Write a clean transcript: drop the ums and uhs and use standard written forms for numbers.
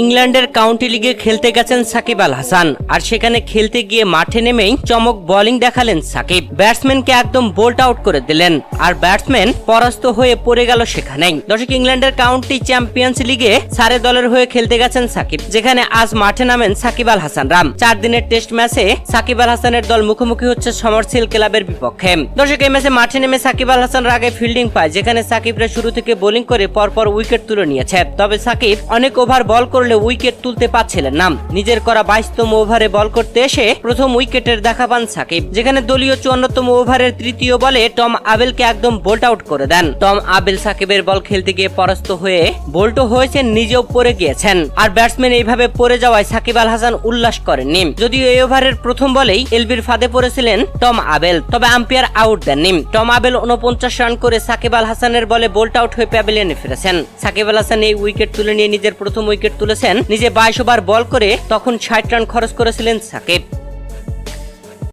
ইংল্যান্ডের কাউন্টি লিগে খেলতে গেছেন সাকিব আল হাসান, আর সেখানে খেলতে গিয়ে মাঠে নেমেই চমক বোলিং দেখালেন সাকিব। ব্যাটসম্যানকে একদম বোল্ট আউট করে দিলেন, আর ব্যাটসম্যান পরাস্ত হয়ে পড়ে গেল সেখানেই। দর্শক, ইংল্যান্ডের কাউন্টি চ্যাম্পিয়ন্স লিগে সারে দলের হয়ে খেলতে গেছেন সাকিব, যেখানে আজ মাঠে নামেন সাকিব আল হাসানরা। 4 দিনের টেস্ট ম্যাচে সাকিব আল হাসানের দল মুখোমুখি হচ্ছে সমরসিল ক্লাবের বিপক্ষে। দর্শক, এই ম্যাচে মাঠে নেমে সাকিব আল হাসান আগে ফিল্ডিং পায়, যেখানে সাকিবরা শুরু থেকে বোলিং করে পরপর উইকেট তুলে নিয়েছে। তবে সাকিব অনেক ওভার বল করলে উইকেট তুলতে পারছিলেন না। নিজের করা 22তম ওভারে বল করতে এসে প্রথম উইকেটের দেখা পান সাকিব, যেখানে দলীয় 54তম ওভারের তৃতীয় বলে টম আবেলকে একদম বোল্ট আউট করে দেন। টম আবেল সাকিবের বল খেলতে গিয়ে পরাস্ত হয়ে বোল্ট হয়েছেন, নিজেও পড়ে গিয়েছেন। আর ব্যাটসম্যান এইভাবে পড়ে যাওয়ায় সাকিব আল হাসান উল্লাস করেননি। যদিও এই ওভারের প্রথম বলেই এলবির ফাঁদে পড়েছিলেন টম আবেল, তবে আম্পায়ার আউট দেননি। টম আবেল 49 রান করে সাকিব আল হাসানের বলে বোল্ট আউট হয়ে প্যাভিলিয়নে ফিরেছেন। সাকিব আল হাসান এই উইকেট তুলে নিয়ে নিজের প্রথম উইকেট তুলেছেন। নিজে 22 ওভার বল করে তখন 60 রান খরচ করেছিলেন সাকিব।